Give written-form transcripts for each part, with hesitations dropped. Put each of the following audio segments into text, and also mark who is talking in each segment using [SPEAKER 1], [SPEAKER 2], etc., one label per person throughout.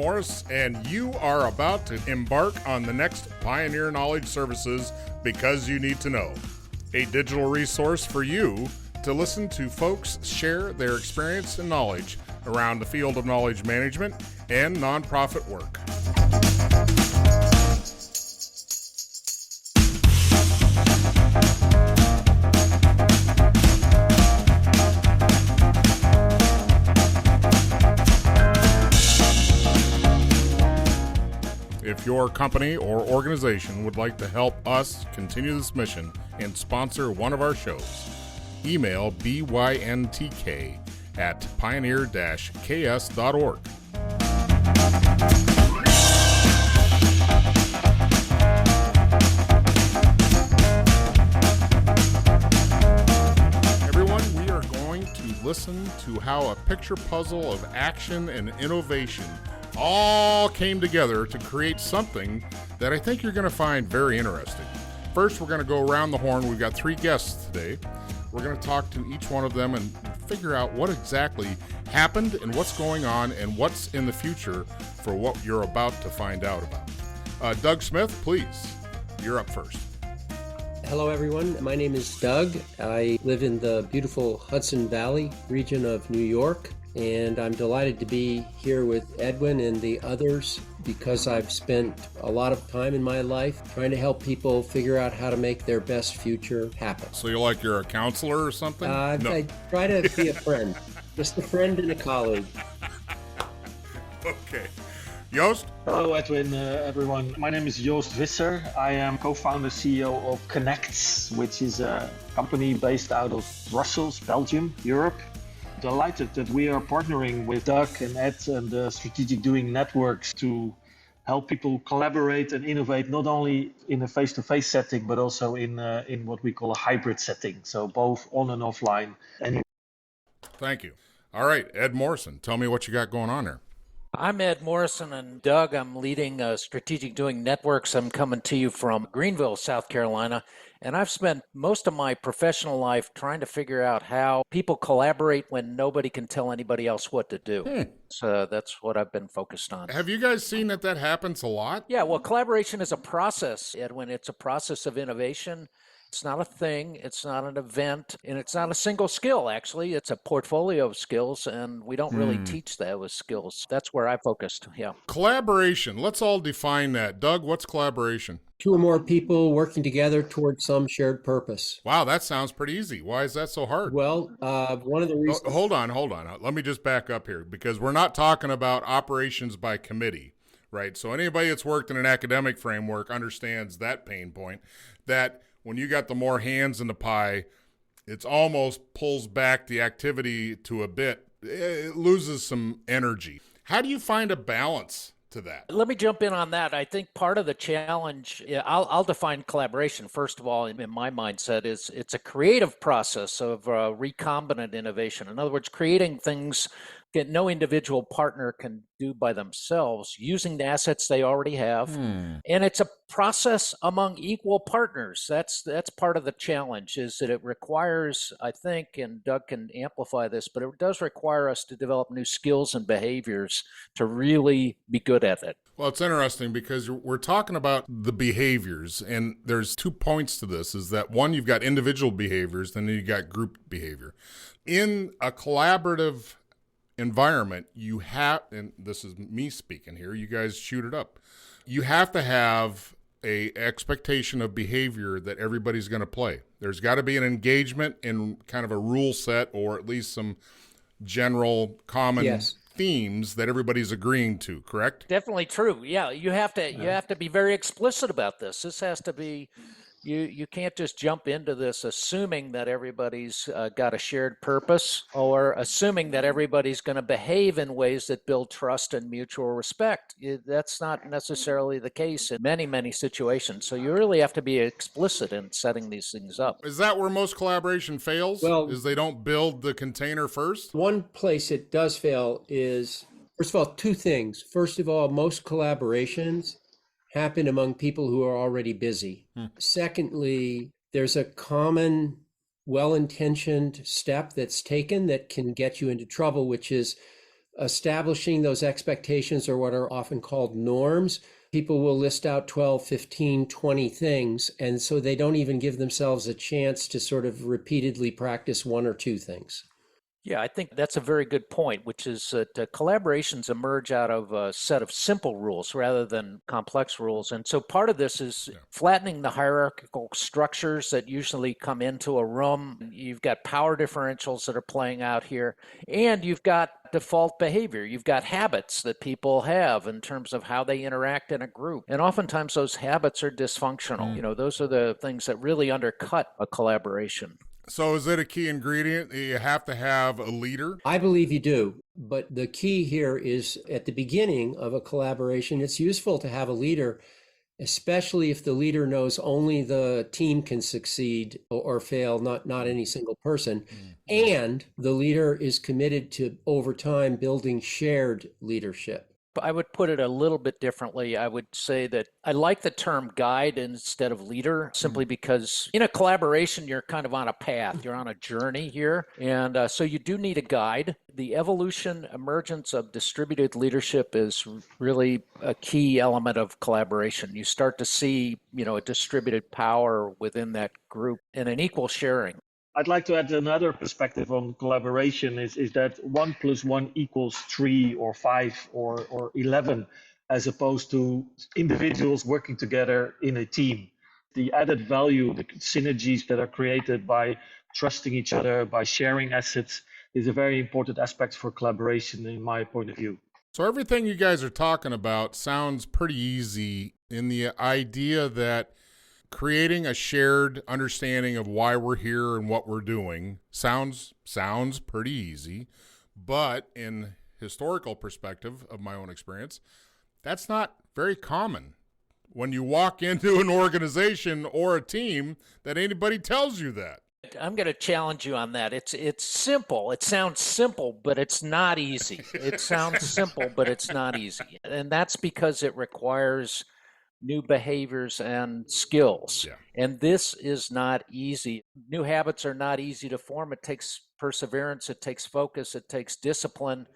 [SPEAKER 1] Morris, and you are about to embark on the next Pioneer Knowledge Services Because You Need to Know, a digital resource for you to listen to folks share their experience and knowledge around the field of knowledge management and nonprofit work. If your company or organization would like to help us continue this mission and sponsor one of our shows, email byntk@pioneer-ks.org. Everyone, we are going to listen to how a picture puzzle of action and innovation all came together to create something that I think you're going to find very interesting. First, we're going to go around the horn. We've got 3 guests today. We're going to talk to each one of them and figure out what exactly happened and what's going on and what's in the future for what you're about to find out about. Doug Smith, please, you're up first.
[SPEAKER 2] Hello, everyone. My name is Doug. I live in the beautiful Hudson Valley region of New York. And I'm delighted to be here with Edwin and the others because I've spent a lot of time in my life trying to help people figure out how to make their best future happen.
[SPEAKER 1] So you're a counselor or something? No.
[SPEAKER 2] I try to be a friend, just a friend and a colleague.
[SPEAKER 1] Okay. Joost?
[SPEAKER 3] Hello, Edwin, everyone. My name is Joost Visser. I am co-founder, CEO of Connects, which is a company based out of Brussels, Belgium, Europe. Delighted that we are partnering with Doug and Ed and the Strategic Doing Networks to help people collaborate and innovate, not only in a face-to-face setting, but also in what we call a hybrid setting. So both on and offline.
[SPEAKER 1] Thank you. All right, Ed Morrison, tell me what you got going on there.
[SPEAKER 4] I'm Ed Morrison, and Doug, I'm leading Strategic Doing Networks. I'm coming to you from Greenville, South Carolina, and I've spent most of my professional life trying to figure out how people collaborate when nobody can tell anybody else what to do. So that's what I've been focused on.
[SPEAKER 1] Have you guys seen that happens a lot?
[SPEAKER 4] Yeah, well, collaboration is a process, Edwin. It's a process of innovation. It's not a thing, it's not an event, and it's not a single skill, actually. It's a portfolio of skills, and we don't really teach those skills. That's where I focused, yeah.
[SPEAKER 1] Collaboration. Let's all define that. Doug, what's collaboration?
[SPEAKER 2] 2 or more people working together towards some shared purpose.
[SPEAKER 1] Wow, that sounds pretty easy. Why is that so hard?
[SPEAKER 2] Well, one of the reasons...
[SPEAKER 1] Hold on. Let me just back up here, because we're not talking about operations by committee, right? So anybody that's worked in an academic framework understands that pain point, that when you got the more hands in the pie, it almost pulls back the activity to a bit. It loses some energy. How do you find a balance to that?
[SPEAKER 4] Let me jump in on that. I think part of the challenge, I'll define collaboration, first of all, in my mindset, is it's a creative process of recombinant innovation. In other words, creating things that no individual partner can do by themselves using the assets they already have. And it's a process among equal partners. That's part of the challenge, is that it requires, I think, and Doug can amplify this, but it does require us to develop new skills and behaviors to really be good at it.
[SPEAKER 1] Well, it's interesting because we're talking about the behaviors, and there's 2 points to this, is that one, you've got individual behaviors, then you've got group behavior. In a collaborative environment, you have, and this is me speaking here, you guys shoot it up, you have to have a expectation of behavior that everybody's going to play. There's got to be an engagement in kind of a rule set, or at least some general common themes that everybody's agreeing to, correct?
[SPEAKER 4] Definitely true. Yeah, you have to be very explicit about this. This has to be, you can't just jump into this assuming that everybody's got a shared purpose, or assuming that everybody's going to behave in ways that build trust and mutual respect. That's not necessarily the case in many, many situations. So you really have to be explicit in setting these things up.
[SPEAKER 1] Is that where most collaboration fails?
[SPEAKER 2] Well,
[SPEAKER 1] is they don't build the container first?
[SPEAKER 2] One place it does fail is, first of all, 2 things. First of all, most collaborations happen among people who are already busy. Secondly, there's a common, well-intentioned step that's taken that can get you into trouble, which is establishing those expectations, or what are often called norms. People will list out 12, 15, 20 things, and so they don't even give themselves a chance to sort of repeatedly practice one or two things.
[SPEAKER 4] Yeah, I think that's a very good point, which is that collaborations emerge out of a set of simple rules rather than complex rules. And so part of this is flattening the hierarchical structures that usually come into a room. You've got power differentials that are playing out here, and you've got default behavior. You've got habits that people have in terms of how they interact in a group. And oftentimes those habits are dysfunctional. You know, those are the things that really undercut a collaboration.
[SPEAKER 1] So is it a key ingredient that you have to have a leader?
[SPEAKER 2] I believe you do. But the key here is at the beginning of a collaboration, it's useful to have a leader, especially if the leader knows only the team can succeed or fail, not any single person. And the leader is committed to, over time, building shared leadership.
[SPEAKER 4] I would put it a little bit differently. I would say that I like the term guide instead of leader, simply because in a collaboration, you're kind of on a path, you're on a journey here. And so you do need a guide. The emergence of distributed leadership is really a key element of collaboration. You start to see, a distributed power within that group and an equal sharing.
[SPEAKER 3] I'd like to add another perspective on collaboration is that 1 + 1 = 3 or 5 or 11, as opposed to individuals working together in a team. The added value, the synergies that are created by trusting each other, by sharing assets, is a very important aspect for collaboration in my point of view.
[SPEAKER 1] So everything you guys are talking about sounds pretty easy in the idea that creating a shared understanding of why we're here and what we're doing sounds pretty easy, but in historical perspective of my own experience, that's not very common. When you walk into an organization or a team, that anybody tells you that.
[SPEAKER 4] I'm going to challenge you on that. It's simple. It sounds simple, but it's not easy. It sounds simple, but it's not easy. And that's because it requires new behaviors and skills.
[SPEAKER 1] Yeah.
[SPEAKER 4] And this is not easy. New habits are not easy to form. It takes perseverance, it takes focus, it takes discipline.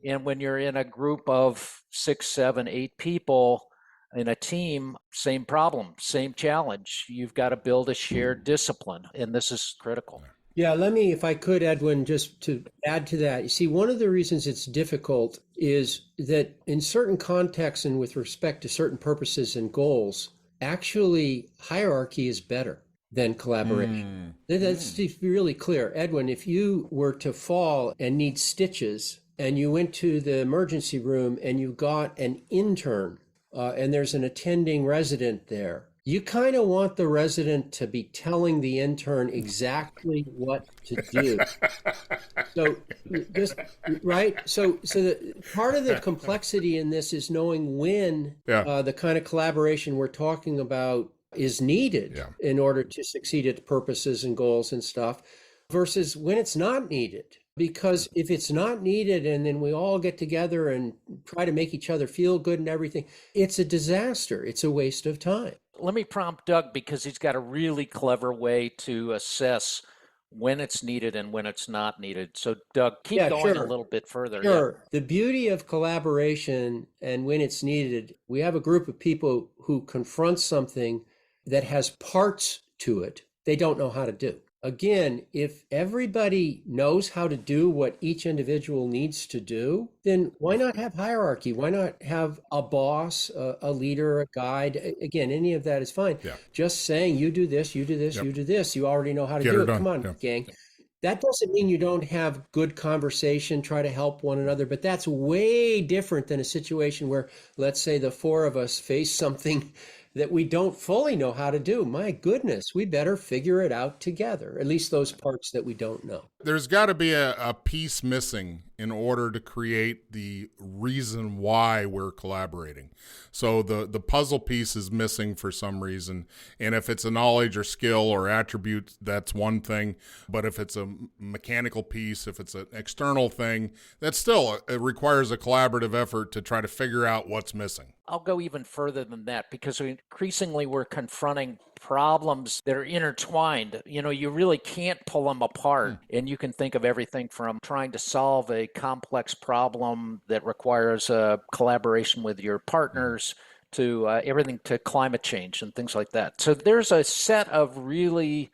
[SPEAKER 4] And when you're in a group of 6, 7, 8 people in a team, same problem, same challenge. You've got to build a shared discipline, and this is critical.
[SPEAKER 2] Yeah, let me, if I could, Edwin, just to add to that. You see, one of the reasons it's difficult is that in certain contexts and with respect to certain purposes and goals, actually hierarchy is better than collaboration. That's to be really clear. Edwin, if you were to fall and need stitches and you went to the emergency room and you got an intern and there's an attending resident there, you kind of want the resident to be telling the intern exactly what to do. So just right. So the part of the complexity in this is knowing when the kind of collaboration we're talking about is needed in order to succeed at purposes and goals and stuff, versus when it's not needed. Because if it's not needed and then we all get together and try to make each other feel good and everything, it's a disaster. It's a waste of time.
[SPEAKER 4] Let me prompt Doug, because he's got a really clever way to assess when it's needed and when it's not needed. So Doug, keep going a little bit further.
[SPEAKER 2] Sure. Yeah. The beauty of collaboration and when it's needed, we have a group of people who confront something that has parts to it they don't know how to do. Again, if everybody knows how to do what each individual needs to do, then why not have hierarchy? Why not have a boss, a leader, a guide? Again, any of that is fine. Yeah. Just saying, you do this, you do this, you do this. You already know how to do it. Come on, gang. That doesn't mean you don't have good conversation, try to help one another, but that's way different than a situation where, let's say, the four of us face something that we don't fully know how to do. My goodness, we better figure it out together, at least those parts that we don't know.
[SPEAKER 1] There's got to be a piece missing in order to create the reason why we're collaborating. So the puzzle piece is missing for some reason. And if it's a knowledge or skill or attribute, that's one thing. But if it's a mechanical piece, if it's an external thing, that's still, it requires a collaborative effort to try to figure out what's missing.
[SPEAKER 4] I'll go even further than that, because increasingly we're confronting problems that are intertwined. You really can't pull them apart. And you can think of everything from trying to solve a complex problem that requires collaboration with your partners to everything to climate change and things like that. So there's a set of really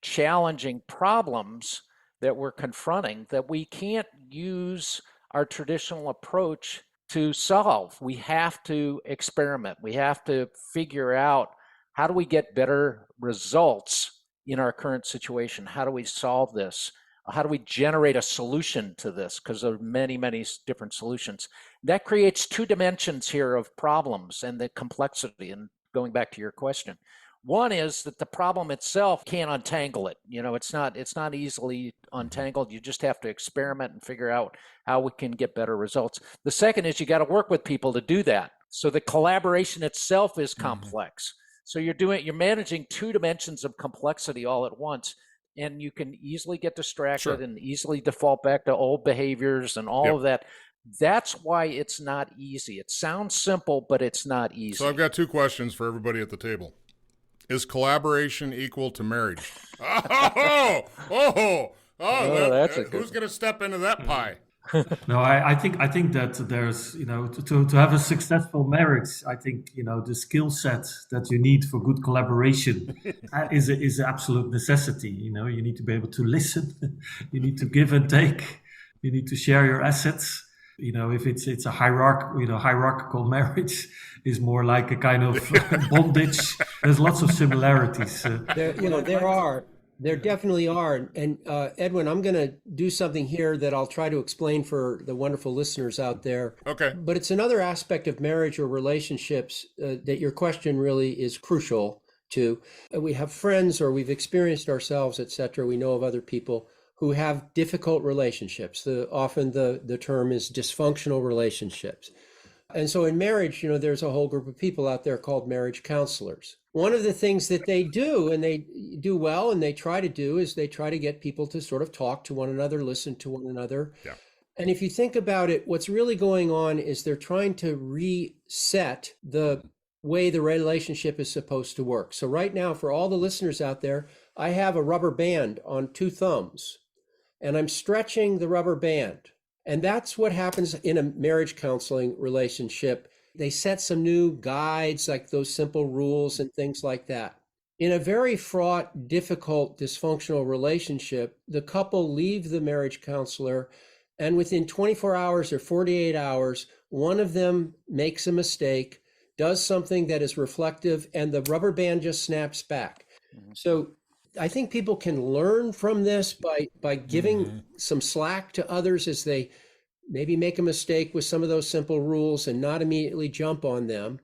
[SPEAKER 4] challenging problems that we're confronting that we can't use our traditional approach to solve. We have to experiment. We have to figure out, how do we get better results in our current situation? How do we solve this? How do we generate a solution to this? Because there are many, many different solutions. That creates two dimensions here of problems and the complexity. And going back to your question, one is that the problem itself can't untangle it. It's not easily untangled. You just have to experiment and figure out how we can get better results. The second is you got to work with people to do that. So the collaboration itself is complex. So you're managing two dimensions of complexity all at once, and you can easily get distracted and easily default back to old behaviors and all of that. That's why it's not easy. It sounds simple, but it's not easy.
[SPEAKER 1] So I've got two questions for everybody at the table. Is collaboration equal to marriage? That's a good who's going to step into that pie?
[SPEAKER 5] No, I think that there's, to have a successful marriage, I think, the skill set that you need for good collaboration is an absolute necessity. You need to be able to listen, you need to give and take, you need to share your assets. If it's a hierarchical marriage is more like a kind of bondage. There's lots of similarities.
[SPEAKER 2] There definitely are. And Edwin, I'm going to do something here that I'll try to explain for the wonderful listeners out there.
[SPEAKER 1] Okay.
[SPEAKER 2] But it's another aspect of marriage or relationships that your question really is crucial to. We have friends, or we've experienced ourselves, etc. We know of other people who have difficult relationships. Often the term is dysfunctional relationships. And so in marriage, there's a whole group of people out there called marriage counselors. One of the things that they do, and they do well, and they try to do, is they try to get people to sort of talk to one another, listen to one another.
[SPEAKER 1] Yeah.
[SPEAKER 2] And if you think about it, what's really going on is they're trying to reset the way the relationship is supposed to work. So right now, for all the listeners out there, I have a rubber band on two thumbs, and I'm stretching the rubber band. And that's what happens in a marriage counseling relationship. They set some new guides, like those simple rules and things like that. In a very fraught, difficult, dysfunctional relationship, the couple leave the marriage counselor, and within 24 hours or 48 hours, one of them makes a mistake, does something that is reflective, and the rubber band just snaps back. So I think people can learn from this by giving some slack to others as they maybe make a mistake with some of those simple rules and not immediately jump on them.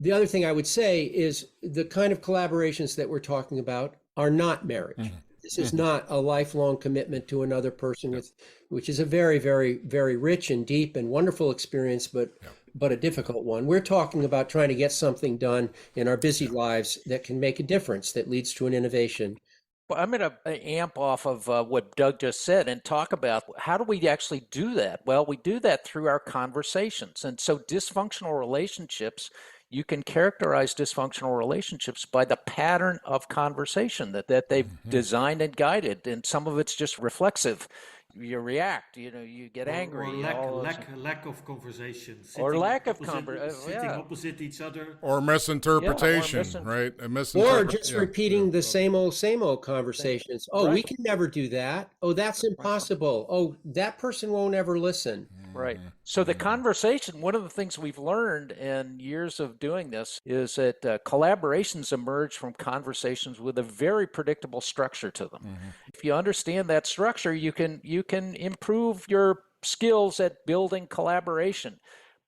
[SPEAKER 2] The other thing I would say is the kind of collaborations that we're talking about are not marriage. This is not a lifelong commitment to another person, which is a very, very, very rich and deep and wonderful experience, but a difficult one. We're talking about trying to get something done in our busy lives that can make a difference, that leads to an innovation.
[SPEAKER 4] Well, I'm going to amp off of what Doug just said and talk about how do we actually do that? Well, we do that through our conversations. And so dysfunctional relationships, you can characterize dysfunctional relationships by the pattern of conversation that they've designed and guided. And some of it's just reflexive. You react, you get angry.
[SPEAKER 5] Or lack of conversation.
[SPEAKER 4] Or lack of conversation.
[SPEAKER 5] Sitting opposite each other.
[SPEAKER 1] Or misinterpretation, right?
[SPEAKER 2] Or just repeating the same old conversations. Oh, we can never do that. Oh, that's impossible. Oh, that person won't ever listen.
[SPEAKER 4] Right. So the conversation, one of the things we've learned in years of doing this is that collaborations emerge from conversations with a very predictable structure to them. If you understand that structure, you can improve your skills at building collaboration,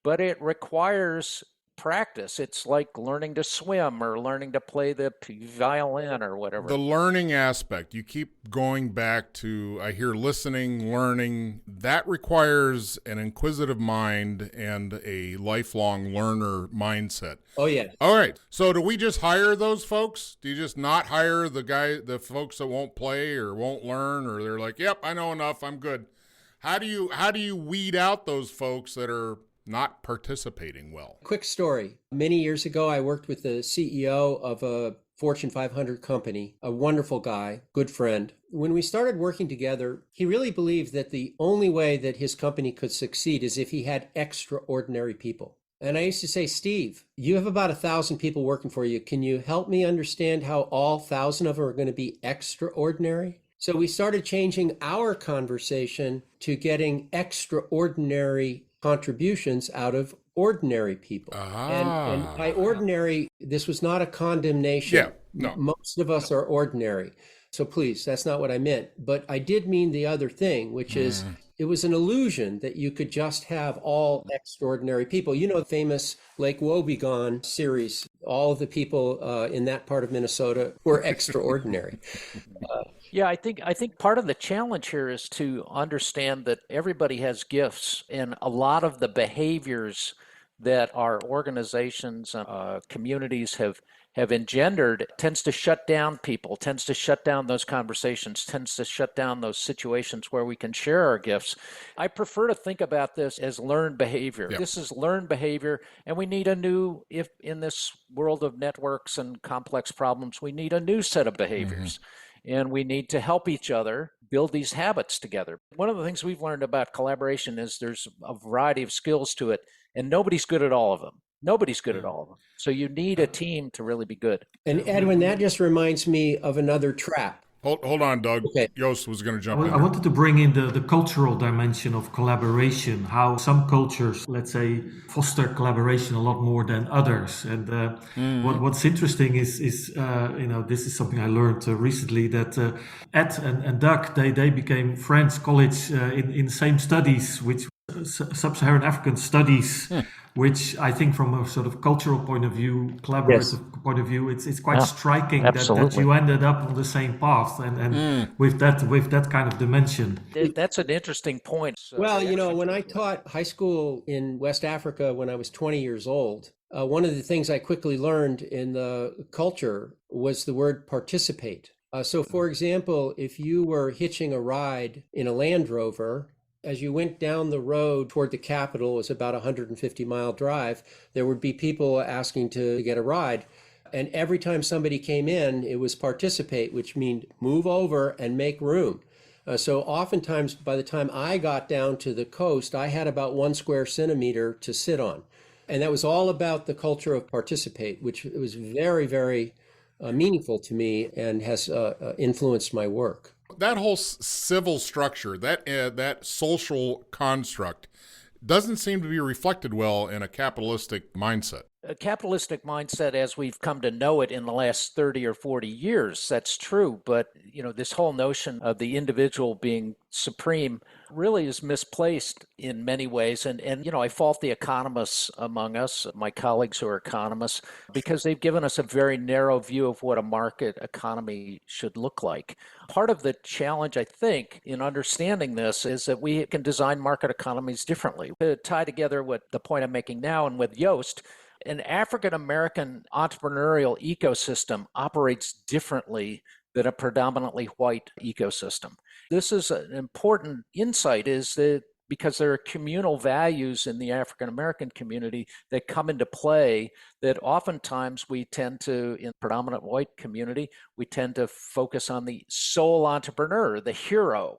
[SPEAKER 4] but it requires practice. It's like learning to swim or learning to play the violin or whatever.
[SPEAKER 1] The learning aspect, you keep going back to, I hear listening, learning, that requires an inquisitive mind and a lifelong learner mindset.
[SPEAKER 2] Oh, yeah.
[SPEAKER 1] All right. So do we just hire those folks? Do you just not hire the folks that won't play or won't learn, or they're like, yep, I know enough, I'm good? How do you weed out those folks that are not participating well?
[SPEAKER 2] Quick story. Many years ago, I worked with the CEO of a Fortune 500 company, a wonderful guy, good friend. When we started working together, he really believed that the only way that his company could succeed is if he had extraordinary people. And I used to say, Steve, you have about 1,000 people working for you. Can you help me understand how all 1,000 of them are going to be extraordinary? So we started changing our conversation to getting extraordinary contributions out of ordinary people. And by ordinary, this was not a condemnation.
[SPEAKER 1] Yeah, no.
[SPEAKER 2] Most of us are ordinary. So please, that's not what I meant. But I did mean the other thing, which is it was an illusion that you could just have all extraordinary people. You know, the famous Lake Wobegon series, all of the people in that part of Minnesota were extraordinary.
[SPEAKER 4] Yeah, I think part of the challenge here is to understand that everybody has gifts, and a lot of the behaviors that our organizations and communities have engendered tends to shut down people, tends to shut down those conversations, tends to shut down those situations where we can share our gifts. I prefer to think about this as learned behavior. Yep. This is learned behavior, and we need if in this world of networks and complex problems, we need a new set of behaviors. And we need to help each other build these habits together. One of the things we've learned about collaboration is there's a variety of skills to it, and nobody's good at all of them. Nobody's good at all of them. So you need a team to really be good.
[SPEAKER 2] And Edwin, that just reminds me of another trap.
[SPEAKER 1] Hold on, Doug. Okay. Joost was going to jump in.
[SPEAKER 5] I wanted to bring in the cultural dimension of collaboration, how some cultures, let's say, foster collaboration a lot more than others. And what's interesting is this is something I learned recently, that Ed and Doug, they became friends, colleagues in the same studies, which sub-Saharan African studies, which I think from a sort of cultural point of view, collaborative point of view, it's quite striking that you ended up on the same path and with that kind of dimension.
[SPEAKER 4] That's an interesting point.
[SPEAKER 2] Well, when I taught high school in West Africa when I was 20 years old, one of the things I quickly learned in the culture was the word participate. So for example, if you were hitching a ride in a Land Rover, as you went down the road toward the capital, it was about a 150-mile drive, there would be people asking to get a ride. And every time somebody came in, it was participate, which means move over and make room. So oftentimes, by the time I got down to the coast, I had about 1 square centimeter to sit on. And that was all about the culture of participate, which was very, very meaningful to me and has influenced my work.
[SPEAKER 1] That whole civil structure, that social construct, doesn't seem to be reflected well in a capitalistic mindset.
[SPEAKER 4] A capitalistic mindset as we've come to know it in the last 30 or 40 years, that's true. But, this whole notion of the individual being supreme really is misplaced in many ways. And I fault the economists among us, my colleagues who are economists, because they've given us a very narrow view of what a market economy should look like. Part of the challenge, I think, in understanding this is that we can design market economies differently. To tie together what the point I'm making now and with Joost, an African-American entrepreneurial ecosystem operates differently than a predominantly white ecosystem. This is an important insight, is that because there are communal values in the African-American community that come into play that oftentimes we tend to, in predominant white community, we tend to focus on the sole entrepreneur, the hero,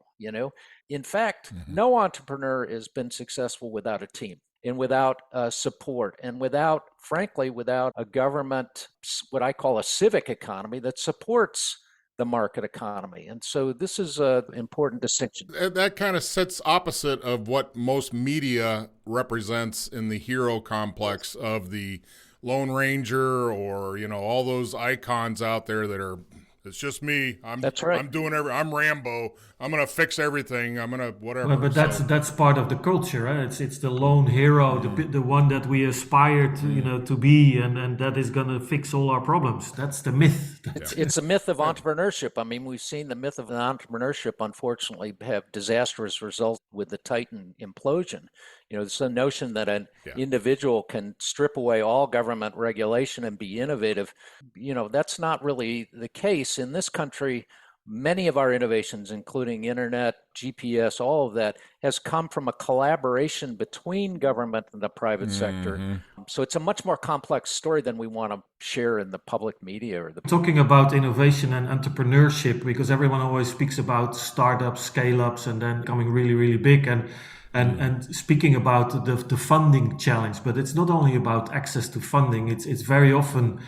[SPEAKER 4] In fact, no entrepreneur has been successful without a team and without support and without a government, what I call a civic economy that supports the market economy. And so this is an important distinction.
[SPEAKER 1] That kind of sits opposite of what most media represents in the hero complex of the Lone Ranger or, all those icons out there that are, it's just me.
[SPEAKER 4] That's right.
[SPEAKER 1] I'm doing I'm Rambo. I'm going to fix everything. I'm going to whatever.
[SPEAKER 5] But that's part of the culture. Right? It's the lone hero, the one that we aspire to to be, and that is going to fix all our problems. That's the myth.
[SPEAKER 4] It's a myth of entrepreneurship. I mean, we've seen the myth of entrepreneurship, unfortunately, have disastrous results with the Titan implosion. It's the notion that an individual can strip away all government regulation and be innovative. That's not really the case in this country. Many of our innovations, including internet, GPS, all of that, has come from a collaboration between government and the private sector. So it's a much more complex story than we want to share in the public media or the.
[SPEAKER 5] Talking about innovation and entrepreneurship, because everyone always speaks about startups, scale-ups, and then coming really, really big, and speaking about the funding challenge. But it's not only about access to funding. It's very often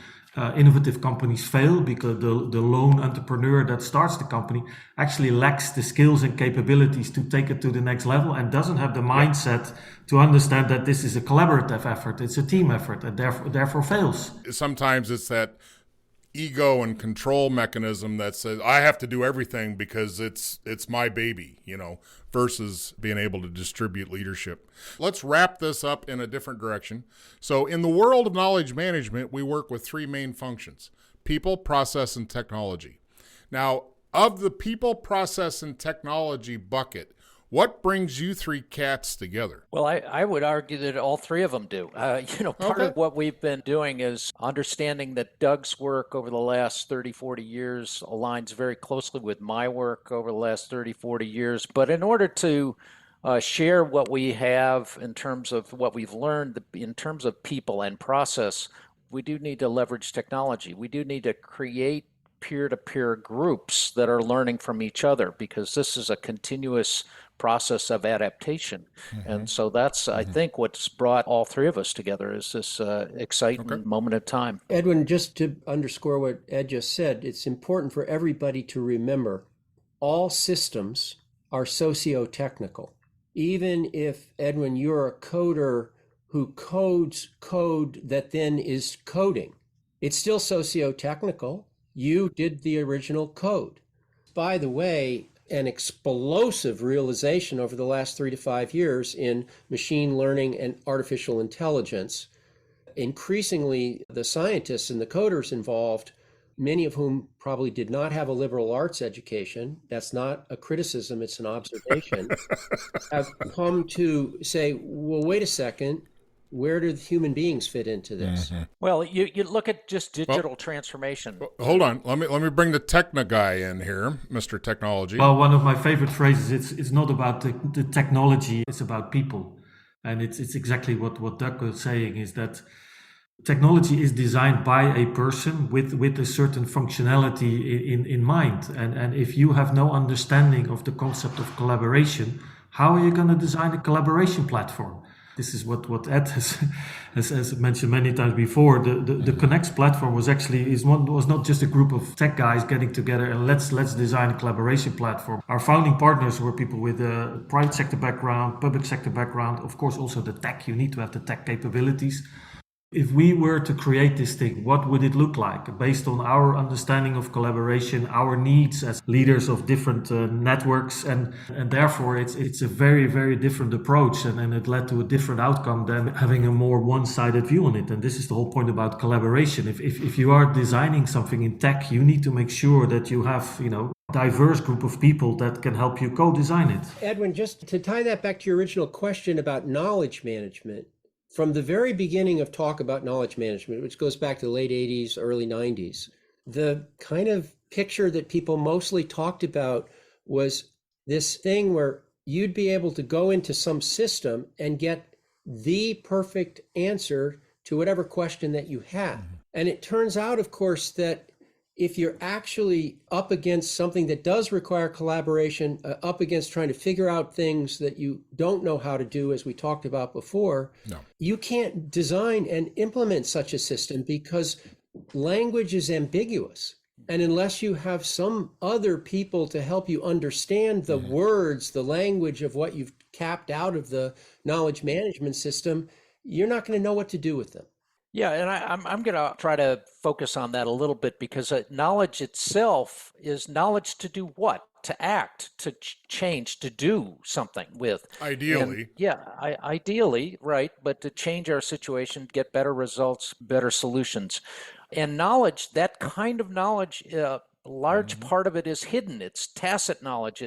[SPEAKER 5] innovative companies fail because the lone entrepreneur that starts the company actually lacks the skills and capabilities to take it to the next level and doesn't have the mindset to understand that this is a collaborative effort, it's a team effort, and therefore fails.
[SPEAKER 1] Sometimes it's that ego and control mechanism that says I have to do everything because it's my baby, versus being able to distribute leadership. Let's wrap this up in a different direction. So in the world of knowledge management, we work with three main functions: people, process, and technology. Now, of the people, process, and technology bucket, what brings you three cats together?
[SPEAKER 4] Well, I would argue that all three of them do. Part of what we've been doing is understanding that Doug's work over the last 30, 40 years aligns very closely with my work over the last 30, 40 years. But in order to share what we have in terms of what we've learned in terms of people and process, we do need to leverage technology. We do need to create peer-to-peer groups that are learning from each other, because this is a continuous process of adaptation. And so that's, I think, what's brought all three of us together is this exciting moment of time.
[SPEAKER 2] Edwin, just to underscore what Ed just said, it's important for everybody to remember all systems are socio-technical. Even if, Edwin, you're a coder who codes code that then is coding, it's still socio-technical. You did the original code. By the way, an explosive realization over the last 3 to 5 years in machine learning and artificial intelligence. Increasingly, the scientists and the coders involved, many of whom probably did not have a liberal arts education, that's not a criticism, it's an observation, have come to say, well, wait a second, where do human beings fit into this?
[SPEAKER 4] Well, you look at just digital transformation.
[SPEAKER 1] Hold on. Let me bring the Techna guy in here, Mr. Technology.
[SPEAKER 5] Well, one of my favorite phrases, it's not about the technology, it's about people. And it's exactly what Doug was saying, is that technology is designed by a person with a certain functionality in mind. And if you have no understanding of the concept of collaboration, how are you going to design a collaboration platform? This is what Ed has mentioned many times before. The Connects platform was not just a group of tech guys getting together and let's design a collaboration platform. Our founding partners were people with a private sector background, public sector background, of course also the tech. You need to have the tech capabilities. If we were to create this thing, what would it look like based on our understanding of collaboration, our needs as leaders of different networks, and therefore it's a very, very different approach, and it led to a different outcome than having a more one-sided view on it. And this is the whole point about collaboration. If you are designing something in tech, you need to make sure that you have, diverse group of people that can help you co-design it.
[SPEAKER 2] Edwin, just to tie that back to your original question about knowledge management, from the very beginning of talk about knowledge management, which goes back to the late 80s, early 90s, the kind of picture that people mostly talked about was this thing where you'd be able to go into some system and get the perfect answer to whatever question that you had. And it turns out, of course, that if you're actually up against something that does require collaboration, up against trying to figure out things that you don't know how to do, as we talked about before, you can't design and implement such a system because language is ambiguous. And unless you have some other people to help you understand the words, the language of what you've capped out of the knowledge management system, you're not going to know what to do with them.
[SPEAKER 4] Yeah, and I'm going to try to focus on that a little bit, because knowledge itself is knowledge to do what? To act, to change, to do something with.
[SPEAKER 1] Ideally.
[SPEAKER 4] Ideally, right, but to change our situation, get better results, better solutions. And knowledge, that kind of knowledge, a large part of it is hidden. It's tacit knowledge.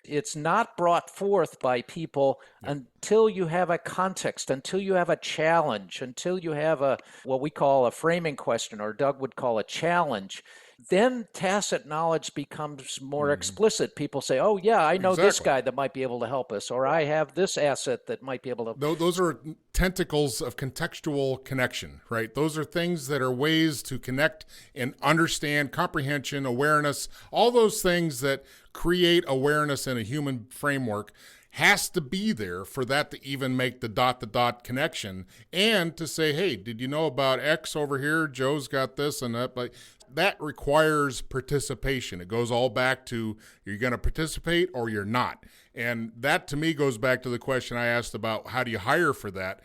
[SPEAKER 4] It's not brought forth by people until you have a context, until you have a challenge, until you have what we call a framing question, or Doug would call a challenge. then tacit knowledge becomes more explicit. People say, oh, yeah, I know this guy that might be able to help us, or I have this asset that might be able to.
[SPEAKER 1] Those are tentacles of contextual connection, right? Those are things that are ways to connect and understand, comprehension, awareness, all those things that create awareness in a human framework has to be there for that to even make the dot connection, and to say, hey, did you know about X over here? Joe's got this and that. But that requires participation. It goes all back to you're going to participate or you're not. And that to me goes back to the question I asked about how do you hire for that.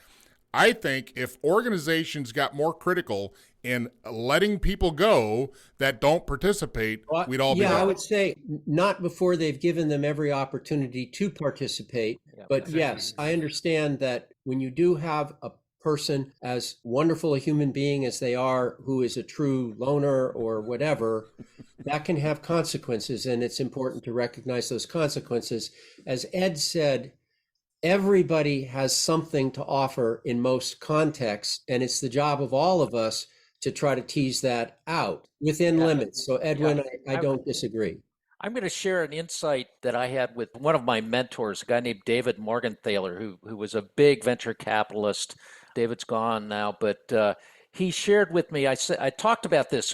[SPEAKER 1] I think if organizations got more critical in letting people go that don't participate, we'd all be better.
[SPEAKER 2] I would say not before they've given them every opportunity to participate. But yes, I understand that when you do have a person, as wonderful a human being as they are, who is a true loner or whatever, that can have consequences, and it's important to recognize those consequences. As Ed said, everybody has something to offer in most contexts, and it's the job of all of us to try to tease that out within limits. So Edwin, I don't disagree.
[SPEAKER 4] I'm going to share an insight that I had with one of my mentors, a guy named David Morgenthaler, who was a big venture capitalist. David's gone now, but he shared with me, I talked about this,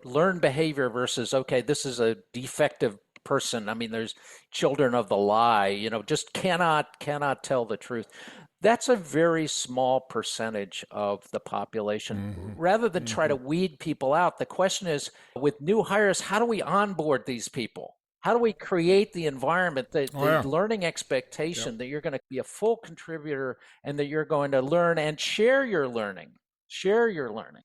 [SPEAKER 4] learned behavior versus, okay, this is a defective person. I mean, there's children of the lie, just cannot tell the truth. That's a very small percentage of the population. Rather than try to weed people out, the question is, with new hires, how do we onboard these people? How do we create the environment, the learning expectation that you're going to be a full contributor and that you're going to learn and share your learning?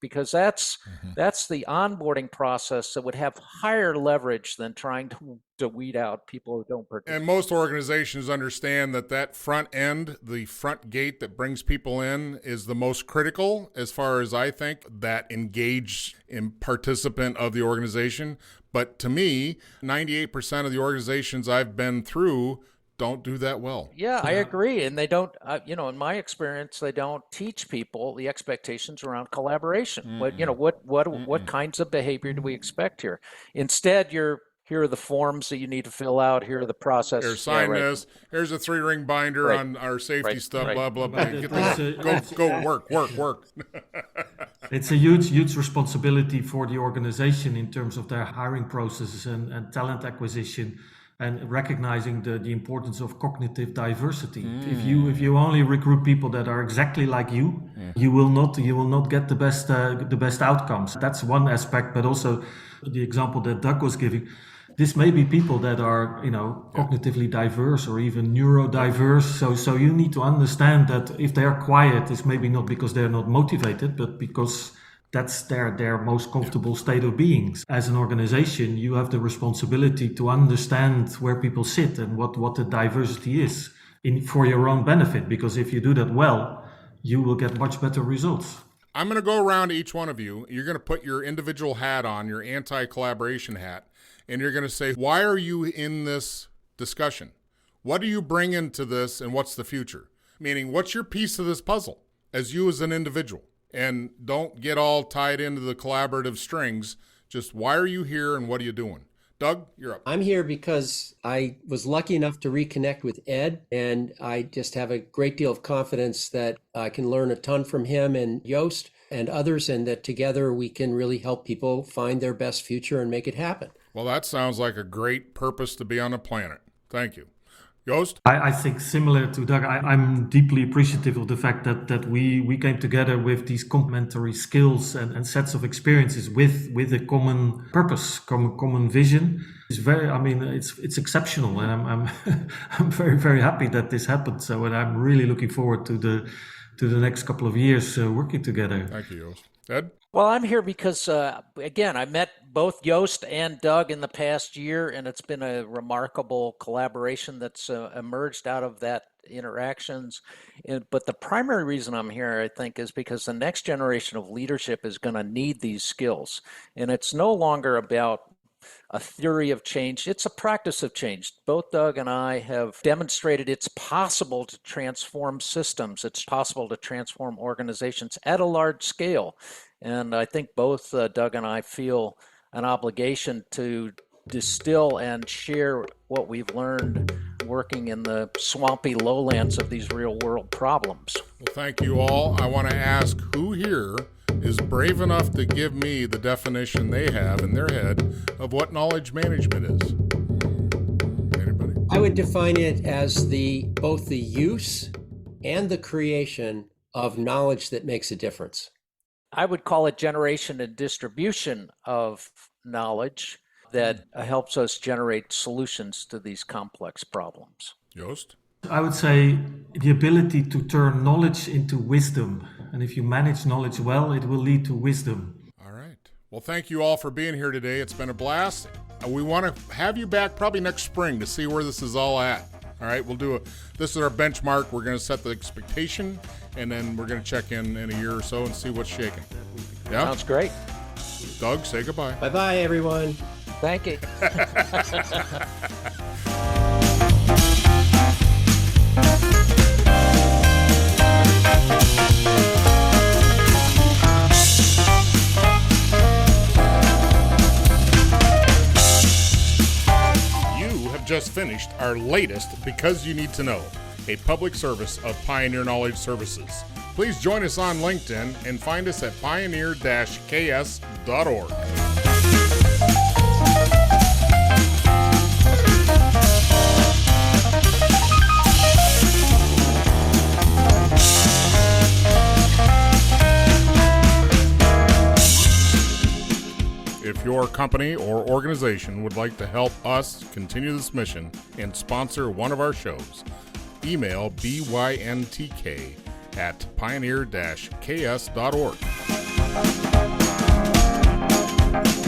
[SPEAKER 4] Because that's the onboarding process that would have higher leverage than trying to weed out people who don't participate.
[SPEAKER 1] And most organizations understand that front end, the front gate that brings people in, is the most critical as far as I think that engaged in participant of the organization. But to me, 98% of the organizations I've been through don't do that well.
[SPEAKER 4] Yeah, I agree. And they don't, in my experience, they don't teach people the expectations around collaboration. What kinds of behavior do we expect here? Instead, here are the forms that you need to fill out. Here are the process.
[SPEAKER 1] Here, sign this. Here's a 3-ring binder on our safety stuff, blah, blah, blah. Go work.
[SPEAKER 5] It's a huge responsibility for the organization in terms of their hiring processes and talent acquisition, and recognizing the importance of cognitive diversity. If you only recruit people that are exactly like you, you will not get the best outcomes. That's one aspect, but also the example that Doug was giving. This may be people that are, cognitively diverse or even neurodiverse. So you need to understand that if they are quiet, it's maybe not because they're not motivated, but because that's their most comfortable state of being. As an organization, you have the responsibility to understand where people sit and what the diversity is for your own benefit. Because if you do that well, you will get much better results.
[SPEAKER 1] I'm going to go around to each one of you. You're going to put your individual hat on, your anti-collaboration hat, and you're going to say, why are you in this discussion? What do you bring into this, and what's the future? Meaning, what's your piece of this puzzle as you as an individual? And don't get all tied into the collaborative strings. Just why are you here and what are you doing? Doug, you're up.
[SPEAKER 2] I'm here because I was lucky enough to reconnect with Ed, and I just have a great deal of confidence that I can learn a ton from him and Joost and others, and that together we can really help people find their best future and make it happen.
[SPEAKER 1] Well, that sounds like a great purpose to be on the planet. Thank you. Joost?
[SPEAKER 5] I think similar to Doug, I'm deeply appreciative of the fact that we came together with these complementary skills and sets of experiences with a common purpose, common vision. It's exceptional, and I'm I'm very, very happy that this happened. So, and I'm really looking forward to the next couple of years working together.
[SPEAKER 1] Thank you, Joost. Ed?
[SPEAKER 4] Well, I'm here because, again, I met both Joost and Doug in the past year, and it's been a remarkable collaboration that's emerged out of that interactions. But the primary reason I'm here, I think, is because the next generation of leadership is going to need these skills. And it's no longer about a theory of change. It's a practice of change. Both Doug and I have demonstrated it's possible to transform systems. It's possible to transform organizations at a large scale. And I think both Doug and I feel an obligation to distill and share what we've learned working in the swampy lowlands of these real world problems.
[SPEAKER 1] Well, thank you all. I want to ask who here is brave enough to give me the definition they have in their head of what knowledge management is. Anybody?
[SPEAKER 2] I would define it as both the use and the creation of knowledge that makes a difference.
[SPEAKER 4] I would call it generation and distribution of knowledge that helps us generate solutions to these complex problems.
[SPEAKER 1] Joost?
[SPEAKER 5] I would say the ability to turn knowledge into wisdom. And if you manage knowledge well, it will lead to wisdom.
[SPEAKER 1] All right. Well, thank you all for being here today. It's been a blast. We want to have you back probably next spring to see where this is all at. All right, this is our benchmark. We're going to set the expectation, and then we're going to check in a year or so and see what's shaking. Yeah?
[SPEAKER 4] Sounds great.
[SPEAKER 1] Doug, say goodbye.
[SPEAKER 2] Bye-bye, everyone.
[SPEAKER 4] Thank you.
[SPEAKER 1] Just finished our latest Because You Need to Know, a public service of Pioneer Knowledge Services. Please join us on LinkedIn and find us at pioneer-ks.org. If your company or organization would like to help us continue this mission and sponsor one of our shows, email byntk@pioneer-ks.org.